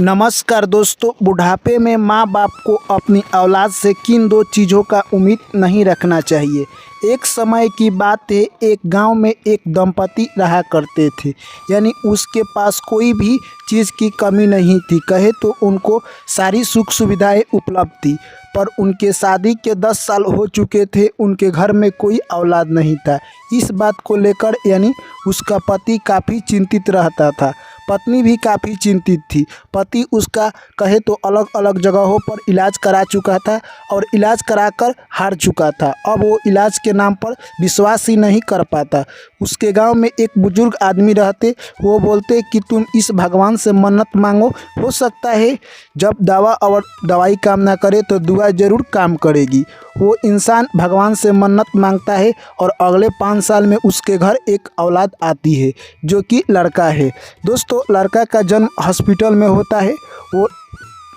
नमस्कार दोस्तों, बुढ़ापे में माँ बाप को अपनी औलाद से किन दो चीज़ों का उम्मीद नहीं रखना चाहिए। एक समय की बात है, एक गांव में एक दंपति रहा करते थे। यानी उसके पास कोई भी चीज़ की कमी नहीं थी, कहे तो उनको सारी सुख सुविधाएं उपलब्ध थी। पर उनके शादी के 10 साल हो चुके थे, उनके घर में कोई औलाद नहीं था। इस बात को लेकर यानी उसका पति काफ़ी चिंतित रहता था, पत्नी भी काफ़ी चिंतित थी। पति उसका कहे तो अलग अलग जगहों पर इलाज करा चुका था और इलाज कराकर हार चुका था। अब वो इलाज के नाम पर विश्वास ही नहीं कर पाता। उसके गांव में एक बुजुर्ग आदमी रहते, वो बोलते कि तुम इस भगवान से मन्नत मांगो, हो सकता है जब दवा और दवाई काम ना करे तो दुआ ज़रूर काम करेगी। वो इंसान भगवान से मन्नत मांगता है और अगले 5 साल में उसके घर एक औलाद आती है जो कि लड़का है। दोस्तों, लड़का का जन्म हॉस्पिटल में होता है। वो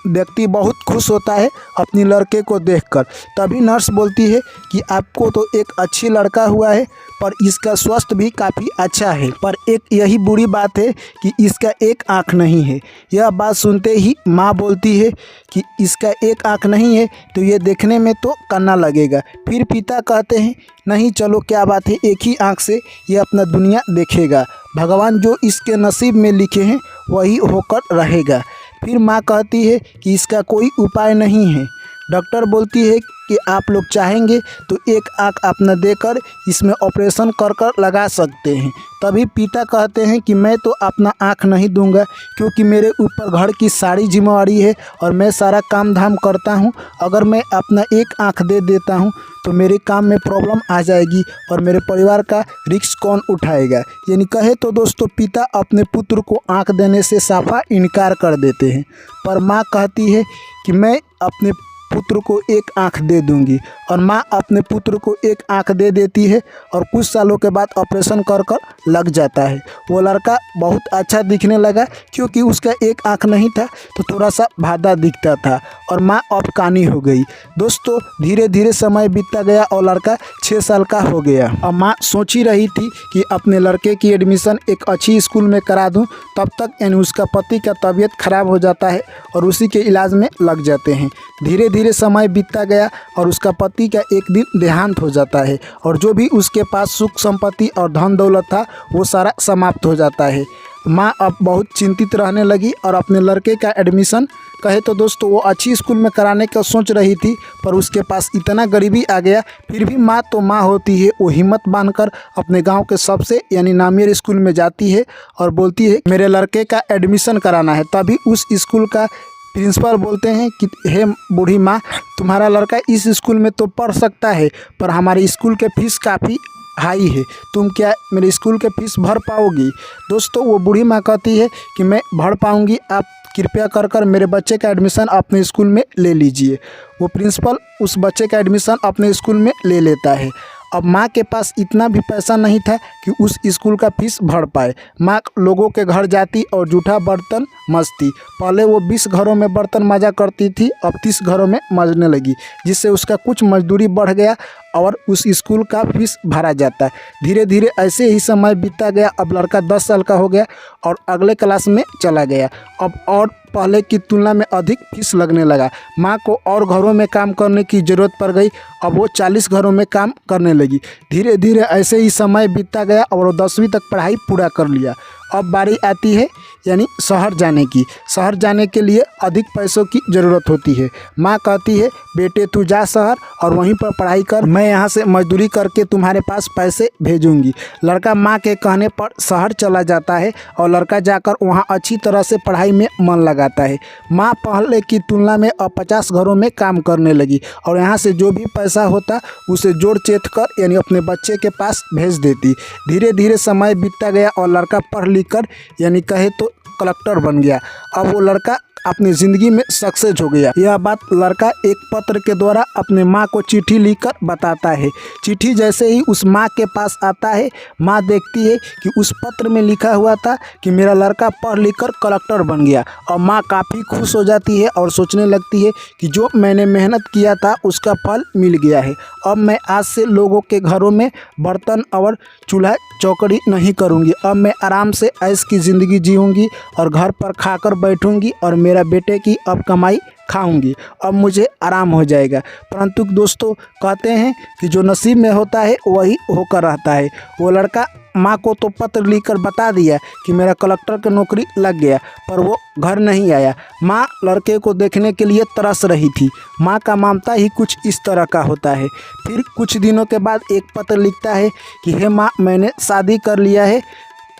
व्यक्ति बहुत खुश होता है अपनी लड़के को देखकर। तभी नर्स बोलती है कि आपको तो एक अच्छी लड़का हुआ है, पर इसका स्वास्थ्य भी काफ़ी अच्छा है। पर एक यही बुरी बात है कि इसका एक आँख नहीं है। यह बात सुनते ही माँ बोलती है कि इसका एक आँख नहीं है तो ये देखने में तो कन्ना लगेगा। फिर पिता कहते हैं, नहीं चलो क्या बात है, एक ही आँख से ये अपना दुनिया देखेगा। भगवान जो इसके नसीब में लिखे हैं वही होकर रहेगा। फिर माँ कहती है कि इसका कोई उपाय नहीं है। डॉक्टर बोलती है कि आप लोग चाहेंगे तो एक आँख अपना देकर इसमें ऑपरेशन कर लगा सकते हैं। तभी पिता कहते हैं कि मैं तो अपना आँख नहीं दूंगा, क्योंकि मेरे ऊपर घर की सारी जिम्मेवारी है और मैं सारा काम धाम करता हूं। अगर मैं अपना एक आँख दे देता हूं तो मेरे काम में प्रॉब्लम आ जाएगी और मेरे परिवार का रिस्क कौन उठाएगा। यानी कहे तो दोस्तों, पिता अपने पुत्र को आँख देने से साफा इनकार कर देते हैं। पर माँ कहती है कि मैं अपने पुत्र को एक आँख दे दूंगी, और माँ अपने पुत्र को एक आँख दे देती है और कुछ सालों के बाद ऑपरेशन कर लग जाता है। वो लड़का बहुत अच्छा दिखने लगा, क्योंकि उसका एक आँख नहीं था तो थोड़ा सा भादा दिखता था, और माँ अब कानी हो गई। दोस्तों, धीरे धीरे समय बीतता गया और लड़का 6 साल का हो गया। और माँ सोच ही रही थी कि अपने लड़के की एडमिशन एक अच्छी स्कूल में करा दूँ। तब तक यानी उसका पति का तबीयत खराब हो जाता है और उसी के इलाज में लग जाते हैं। धीरे धीरे समय बीतता गया और उसका पति का एक दिन देहांत हो जाता है, और जो भी उसके पास सुख संपत्ति और धन दौलत था वो सारा समाप्त हो जाता है। माँ अब बहुत चिंतित रहने लगी और अपने लड़के का एडमिशन कहे तो दोस्तों वो अच्छी स्कूल में कराने का सोच रही थी, पर उसके पास इतना गरीबी आ गया। फिर भी माँ तो माँ होती है, वो हिम्मत बांधकर अपने गांव के सबसे यानी नामियर स्कूल में जाती है और बोलती है मेरे लड़के का एडमिशन कराना है। तभी उस स्कूल का प्रिंसिपल बोलते हैं कि हे बूढ़ी माँ, तुम्हारा लड़का इस स्कूल में तो पढ़ सकता है, पर हमारे स्कूल के फीस काफ़ी हाई है, तुम क्या मेरे स्कूल के फीस भर पाओगी। दोस्तों, वो बूढ़ी माँ कहती है कि मैं भर पाऊँगी, आप कृपया कर मेरे बच्चे का एडमिशन अपने स्कूल में ले लीजिए। वो प्रिंसिपल उस बच्चे का एडमिशन अपने स्कूल में ले लेता है। अब माँ के पास इतना भी पैसा नहीं था कि उस स्कूल का फीस भर पाए। माँ लोगों के घर जाती और जूठा बर्तन मजती। पहले वो 20 घरों में बर्तन मजा करती थी, अब 30 घरों में मजने लगी, जिससे उसका कुछ मजदूरी बढ़ गया और उस स्कूल का फीस भरा जाता है। धीरे धीरे ऐसे ही समय बीतता गया। अब लड़का 10 साल का हो गया और अगले क्लास में चला गया। अब और पहले की तुलना में अधिक फीस लगने लगा। माँ को और घरों में काम करने की ज़रूरत पड़ गई। अब वो 40 घरों में काम करने लगी। धीरे धीरे ऐसे ही समय बीतता गया और वो 10वीं तक पढ़ाई पूरा कर लिया। अब बारी आती है यानी शहर जाने की। शहर जाने के लिए अधिक पैसों की ज़रूरत होती है। माँ कहती है बेटे तू जा शहर और वहीं पर पढ़ाई कर, मैं यहाँ से मजदूरी करके तुम्हारे पास पैसे भेजूंगी। लड़का माँ के कहने पर शहर चला जाता है और लड़का जाकर वहाँ अच्छी तरह से पढ़ाई में मन लगाता है। माँ पहले की तुलना में अब 50 घरों में काम करने लगी और यहाँ से जो भी पैसा होता उसे जोड़ चेत कर यानी अपने बच्चे के पास भेज देती। धीरे धीरे समय बीतता गया और लड़का पढ़ लिख कर यानी कहे तो कलेक्टर बन गया। अब वो लड़का अपनी ज़िंदगी में सक्सेस हो गया। यह बात लड़का एक पत्र के द्वारा अपने माँ को चिट्ठी लिखकर बताता है। चिट्ठी जैसे ही उस माँ के पास आता है, माँ देखती है कि उस पत्र में लिखा हुआ था कि मेरा लड़का पढ़ लिख कर कलेक्टर बन गया। और माँ काफ़ी खुश हो जाती है और सोचने लगती है कि जो मैंने मेहनत किया था उसका फल मिल गया है। अब मैं आज से लोगों के घरों में बर्तन और चूल्हा चौकड़ी नहीं करूँगी। अब मैं आराम से ऐश की ज़िंदगी जीऊँगी और घर पर खाकर बैठूँगी और मेरा बेटे की अब कमाई खाऊंगी, अब मुझे आराम हो जाएगा। परंतु दोस्तों कहते हैं कि जो नसीब में होता है वही होकर रहता है। वो लड़का माँ को तो पत्र लिखकर बता दिया कि मेरा कलेक्टर की नौकरी लग गया, पर वो घर नहीं आया। माँ लड़के को देखने के लिए तरस रही थी। माँ का ममता ही कुछ इस तरह का होता है। फिर कुछ दिनों के बाद एक पत्र लिखता है कि हे माँ, मैंने शादी कर लिया है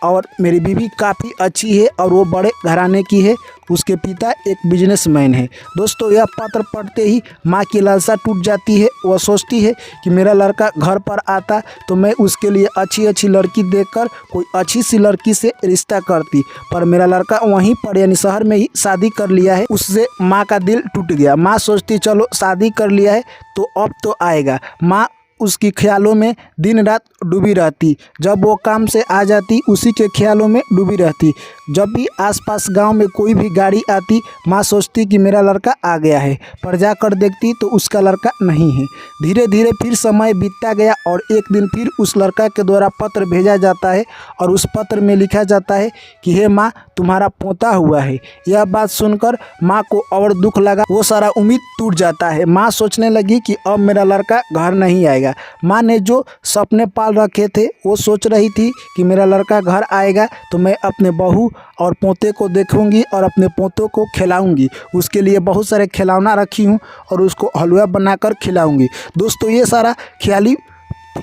और मेरी बीवी काफ़ी अच्छी है और वो बड़े घराने की है। उसके पिता एक बिजनेसमैन है। दोस्तों यह पत्र पढ़ते ही माँ की लालसा टूट जाती है। वह सोचती है कि मेरा लड़का घर पर आता तो मैं उसके लिए अच्छी अच्छी लड़की देखकर कोई अच्छी सी लड़की से रिश्ता करती, पर मेरा लड़का वहीं पर यानी शहर में ही शादी कर लिया है। उससे माँ का दिल टूट गया। माँ सोचती चलो शादी कर लिया है तो अब तो आएगा। माँ उसकी ख्यालों में दिन रात डूबी रहती। जब वो काम से आ जाती उसी के ख्यालों में डूबी रहती। जब भी आसपास गांव में कोई भी गाड़ी आती माँ सोचती कि मेरा लड़का आ गया है, पर जाकर देखती तो उसका लड़का नहीं है। धीरे धीरे फिर समय बीतता गया और एक दिन फिर उस लड़का के द्वारा पत्र भेजा जाता है और उस पत्र में लिखा जाता है कि हे माँ, तुम्हारा पोता हुआ है। यह बात सुनकर माँ को और दुख लगा। वो सारा उम्मीद टूट जाता है। माँ सोचने लगी कि अब मेरा लड़का घर नहीं आएगा। माँ ने जो सपने पाल रखे थे वो सोच रही थी कि मेरा लड़का घर आएगा तो मैं अपने बहू और पोते को देखूंगी और अपने पोतों को खिलाऊंगी। उसके लिए बहुत सारे खिलौना रखी हूँ और उसको हलवा बनाकर खिलाऊंगी। दोस्तों ये सारा ख्याली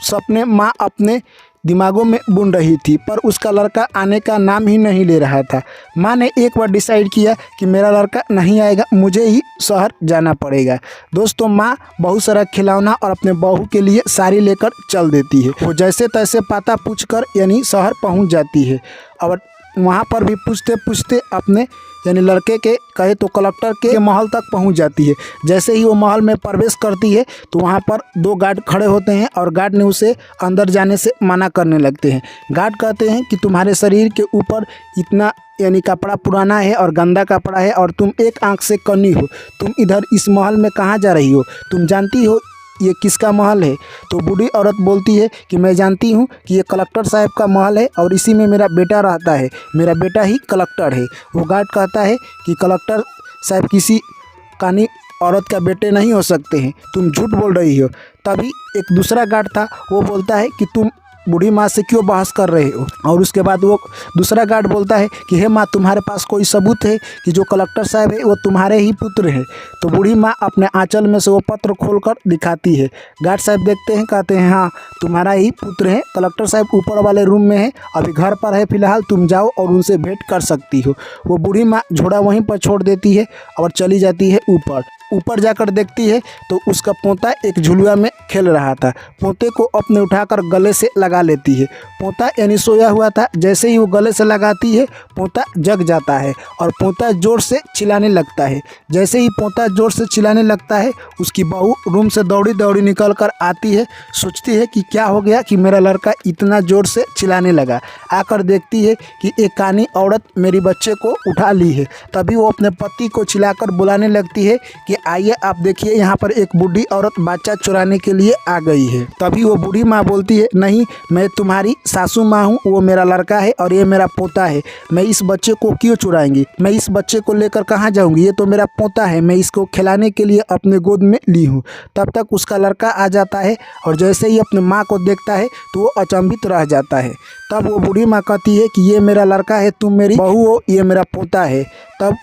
सपने माँ अपने दिमागों में बुन रही थी, पर उसका लड़का आने का नाम ही नहीं ले रहा था। माँ ने एक बार डिसाइड किया कि मेरा लड़का नहीं आएगा, मुझे ही शहर जाना पड़ेगा। दोस्तों माँ बहुत सारा खिलौना और अपने बहू के लिए साड़ी लेकर चल देती है। वो जैसे तैसे पता पूछकर यानी शहर पहुँच जाती है और वहाँ पर भी पूछते पूछते अपने यानी लड़के के कहे तो कलेक्टर के महल तक पहुंच जाती है। जैसे ही वो महल में प्रवेश करती है तो वहाँ पर दो गार्ड खड़े होते हैं और गार्ड ने उसे अंदर जाने से मना करने लगते हैं। गार्ड कहते हैं कि तुम्हारे शरीर के ऊपर इतना यानी कपड़ा पुराना है और गंदा कपड़ा है और तुम एक आंख से कन्नी हो, तुम इधर इस महल में कहाँ जा रही हो? तुम जानती हो ये किसका महल है? तो बूढ़ी औरत बोलती है कि मैं जानती हूँ कि ये कलेक्टर साहब का महल है और इसी में मेरा बेटा रहता है, मेरा बेटा ही कलेक्टर है। वो गार्ड कहता है कि कलेक्टर साहब किसी कानी औरत का बेटे नहीं हो सकते हैं, तुम झूठ बोल रही हो। तभी एक दूसरा गार्ड था, वो बोलता है कि तुम बूढ़ी माँ से क्यों बहस कर रहे हो? और उसके बाद वो दूसरा गार्ड बोलता है कि हे माँ, तुम्हारे पास कोई सबूत है कि जो कलेक्टर साहब है वो तुम्हारे ही पुत्र हैं? तो बूढ़ी माँ अपने आंचल में से वो पत्र खोलकर दिखाती है। गार्ड साहब देखते हैं, कहते हैं हाँ तुम्हारा ही पुत्र है, कलेक्टर साहब ऊपर वाले रूम में है, अभी घर पर है फिलहाल, तुम जाओ और उनसे भेंट कर सकती हो। वो बूढ़ी माँ झोड़ा वहीं पर छोड़ देती है और चली जाती है ऊपर। ऊपर जाकर देखती है तो उसका पोता एक झुलुआ में खेल रहा था। पोते को अपने उठाकर गले से लगा लेती है। पोता यानी सोया हुआ था, जैसे ही वो गले से लगाती है पोता जग जाता है और पोता जोर से चिल्लाने लगता है। जैसे ही पोता जोर से चिल्लाने लगता है उसकी बहू रूम से दौड़ी दौड़ी निकल कर आती है। सोचती है कि क्या हो गया कि मेरा लड़का इतना जोर से चिल्लाने लगा। आकर देखती है कि एक कानी औरत मेरी बच्चे को उठा ली है। तभी वो अपने पति को चिल्लाकर बुलाने लगती है कि आइए आप देखिए, यहाँ पर एक बूढ़ी औरत बच्चा चुराने के लिए आ गई है। तभी वो बूढ़ी माँ बोलती है नहीं, मैं तुम्हारी सासू माँ हूँ, वो मेरा लड़का है और ये मेरा पोता है। मैं इस बच्चे को क्यों चुराएंगी? मैं इस बच्चे को लेकर कहाँ जाऊँगी? ये तो मेरा पोता है, मैं इसको खिलाने के लिए अपने गोद में ली हूँ। तब तक उसका लड़का आ जाता है और जैसे ही अपने माँ को देखता है तो वो अचंभित रह जाता है। तब वो बूढ़ी माँ कहती है कि ये मेरा लड़का है, तुम मेरी बहू हो, ये मेरा पोता है। तब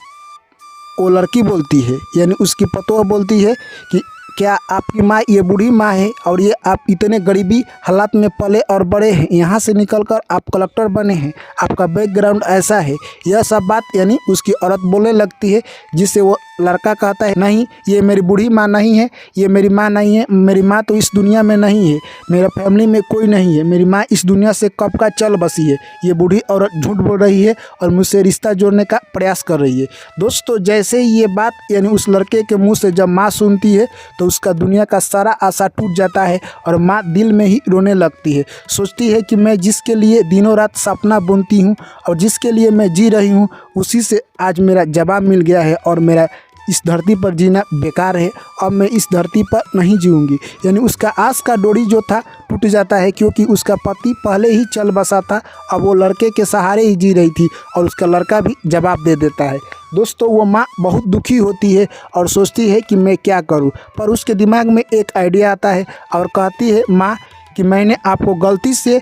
वो लड़की बोलती है यानी उसकी पतोह बोलती है कि क्या आपकी माँ ये बूढ़ी माँ है और ये आप इतने गरीबी हालात में पले और बड़े हैं, यहाँ से निकलकर आप कलेक्टर बने हैं, आपका बैकग्राउंड ऐसा है? यह सब बात यानी उसकी औरत बोलने लगती है, जिससे वो लड़का कहता है नहीं, ये मेरी बूढ़ी माँ नहीं है, ये मेरी माँ नहीं है, मेरी माँ तो इस दुनिया में नहीं है, मेरा फैमिली में कोई नहीं है, मेरी माँ इस दुनिया से कब का चल बसी है। ये बूढ़ी औरत झूठ बोल रही है और मुझसे रिश्ता जोड़ने का प्रयास कर रही है। दोस्तों जैसे ही ये बात यानी उस लड़के के मुँह से जब माँ सुनती है तो उसका दुनिया का सारा आशा टूट जाता है और माँ दिल में ही रोने लगती है। सोचती है कि मैं जिसके लिए दिनों रात सपना बुनती हूँ और जिसके लिए मैं जी रही हूँ उसी से आज मेरा जवाब मिल गया है और मेरा इस धरती पर जीना बेकार है, अब मैं इस धरती पर नहीं जीऊँगी। यानी उसका आस का डोरी जो था टूट जाता है, क्योंकि उसका पति पहले ही चल बसा था। अब वो लड़के के सहारे ही जी रही थी और उसका लड़का भी जवाब दे देता है। दोस्तों वो माँ बहुत दुखी होती है और सोचती है कि मैं क्या करूँ, पर उसके दिमाग में एक आइडिया आता है और कहती है माँ कि मैंने आपको गलती से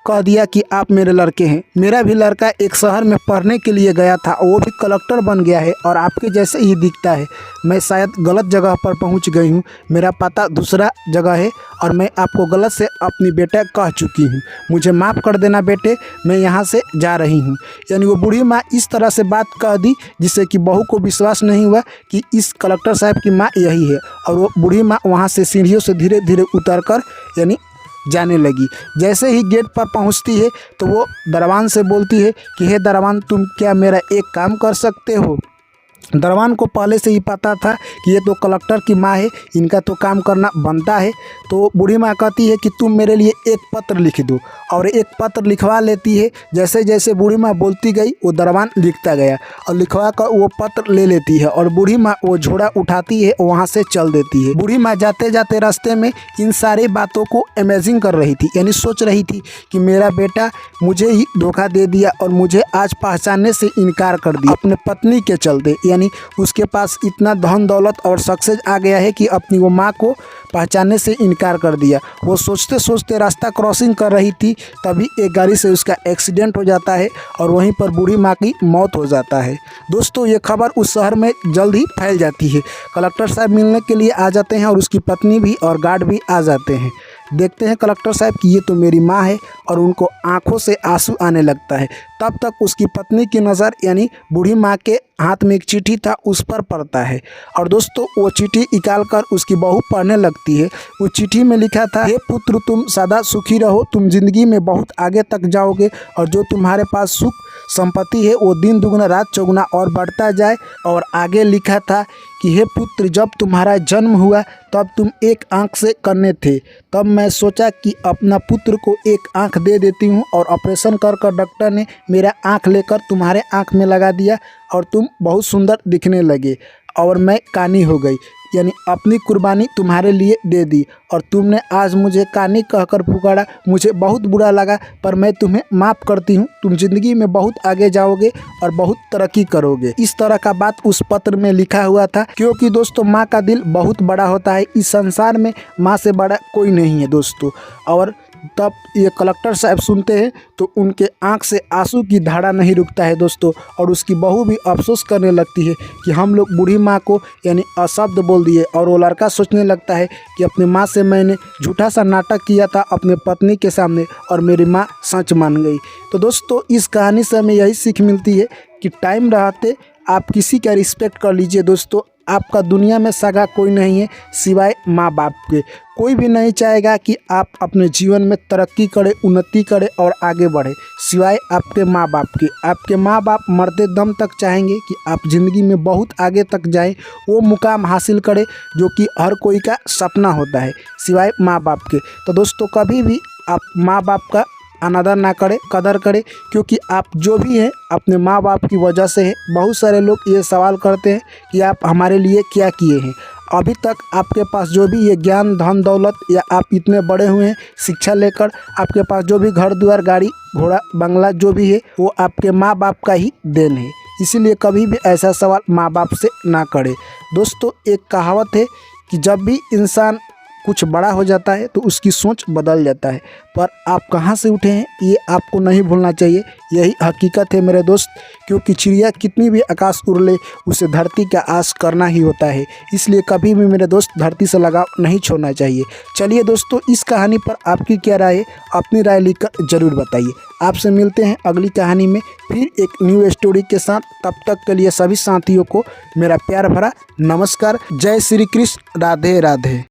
कह दिया कि आप मेरे लड़के हैं। मेरा भी लड़का एक शहर में पढ़ने के लिए गया था, वो भी कलेक्टर बन गया है और आपके जैसे ही दिखता है। मैं शायद गलत जगह पर पहुंच गई हूं, मेरा पता दूसरा जगह है और मैं आपको गलत से अपनी बेटा कह चुकी हूं। मुझे माफ़ कर देना बेटे, मैं यहां से जा रही हूं। यानी वो बूढ़ी माँ इस तरह से बात कह दी जिससे कि बहू को विश्वास नहीं हुआ कि इस कलेक्टर साहब की माँ यही है। और वो बूढ़ी माँ वहाँ से सीढ़ियों से धीरे धीरे उतर कर यानी जाने लगी। जैसे ही गेट पर पहुंचती है तो वो दरवान से बोलती है कि हे दरवान, तुम क्या मेरा एक काम कर सकते हो। दरवान को पहले से ही पता था कि ये तो कलेक्टर की माँ है, इनका तो काम करना बनता है। तो बूढ़ी माँ कहती है कि तुम मेरे लिए एक पत्र लिख दो, और एक पत्र लिखवा लेती है। जैसे जैसे बूढ़ी माँ बोलती गई वो दरवान लिखता गया और लिखवा कर वो पत्र ले लेती है और बूढ़ी माँ वो झोड़ा उठाती है, वहाँ से चल देती है। बूढ़ी माँ जाते जाते रास्ते में इन सारी बातों को इमेजिन कर रही थी, यानी सोच रही थी कि मेरा बेटा मुझे ही धोखा दे दिया और मुझे आज पहचानने से इनकार कर दिया अपने पत्नी के चलते। यानी उसके पास इतना धन दौलत और सक्सेस आ गया है कि अपनी वो माँ को पहचानने से इनकार कर दिया। वो सोचते सोचते रास्ता क्रॉसिंग कर रही थी, तभी एक गाड़ी से उसका एक्सीडेंट हो जाता है और वहीं पर बूढ़ी माँ की मौत हो जाता है। दोस्तों ये खबर उस शहर में जल्द ही फैल जाती है। कलेक्टर साहब मिलने के लिए आ जाते हैं और उसकी पत्नी भी और गार्ड भी आ जाते हैं। देखते हैं कलेक्टर साहब कि ये तो मेरी माँ है और उनको आंखों से आंसू आने लगता है। तब तक उसकी पत्नी की नज़र यानी बूढ़ी माँ के हाथ में एक चिट्ठी था उस पर पड़ता है और दोस्तों वो चिट्ठी निकाल कर उसकी बहू पढ़ने लगती है। वो चिट्ठी में लिखा था, हे पुत्र तुम सदा सुखी रहो, तुम जिंदगी में बहुत आगे तक जाओगे और जो तुम्हारे पास सुख संपत्ति है वो दिन दुगना रात चौगुना और बढ़ता जाए। और आगे लिखा था कि हे पुत्र जब तुम्हारा जन्म हुआ तब तुम एक आंख से कन्ने थे, तब मैं सोचा कि अपना पुत्र को एक आंख दे देती हूँ और ऑपरेशन कर डॉक्टर ने मेरा आंख लेकर तुम्हारे आंख में लगा दिया और तुम बहुत सुंदर दिखने लगे और मैं कानी हो गई, यानी अपनी कुर्बानी तुम्हारे लिए दे दी और तुमने आज मुझे कानी कहकर पुकारा। मुझे बहुत बुरा लगा पर मैं तुम्हें माफ़ करती हूँ, तुम जिंदगी में बहुत आगे जाओगे और बहुत तरक्की करोगे। इस तरह का बात उस पत्र में लिखा हुआ था, क्योंकि दोस्तों माँ का दिल बहुत बड़ा होता है। इस संसार में माँ से बड़ा कोई नहीं है दोस्तों। और तब ये कलेक्टर साहब सुनते हैं तो उनके आंख से आंसू की धारा नहीं रुकता है दोस्तों, और उसकी बहू भी अफसोस करने लगती है कि हम लोग बूढ़ी माँ को यानी अशब्द बोल दिए। और वो लड़का सोचने लगता है कि अपनी माँ से मैंने झूठा सा नाटक किया था अपने पत्नी के सामने और मेरी माँ सच मान गई। तो दोस्तों इस कहानी से हमें यही सीख मिलती है कि टाइम रहते आप किसी का रिस्पेक्ट कर लीजिए दोस्तों। आपका दुनिया में सगा कोई नहीं है सिवाय माँ बाप के। कोई भी नहीं चाहेगा कि आप अपने जीवन में तरक्की करें, उन्नति करें और आगे बढ़े सिवाय आपके माँ बाप के। आपके माँ बाप मरते दम तक चाहेंगे कि आप ज़िंदगी में बहुत आगे तक जाएं, वो मुकाम हासिल करें जो कि हर कोई का सपना होता है सिवाय माँ बाप के। तो दोस्तों कभी भी आप माँ बाप का अनादर ना करें, कदर करें, क्योंकि आप जो भी हैं अपने माँ बाप की वजह से हैं। बहुत सारे लोग ये सवाल करते हैं कि आप हमारे लिए क्या किए हैं। अभी तक आपके पास जो भी ये ज्ञान धन दौलत या आप इतने बड़े हुए हैं शिक्षा लेकर, आपके पास जो भी घर द्वार गाड़ी घोड़ा बंगला जो भी है वो आपके माँ बाप का ही देन है। इसीलिए कभी भी ऐसा सवाल माँ बाप से ना करें। दोस्तों एक कहावत है कि जब भी इंसान कुछ बड़ा हो जाता है तो उसकी सोच बदल जाता है, पर आप कहाँ से उठे हैं ये आपको नहीं भूलना चाहिए। यही हकीकत है मेरे दोस्त, क्योंकि चिड़िया कितनी भी आकाश उड़ ले उसे धरती का आस करना ही होता है। इसलिए कभी भी मेरे दोस्त धरती से लगाव नहीं छोड़ना चाहिए। चलिए दोस्तों इस कहानी पर आपकी क्या राय है, अपनी राय लिखकर ज़रूर बताइए। आपसे मिलते हैं अगली कहानी में फिर एक न्यू स्टोरी के साथ। तब तक के लिए सभी साथियों को मेरा प्यार भरा नमस्कार। जय श्री कृष्ण, राधे राधे।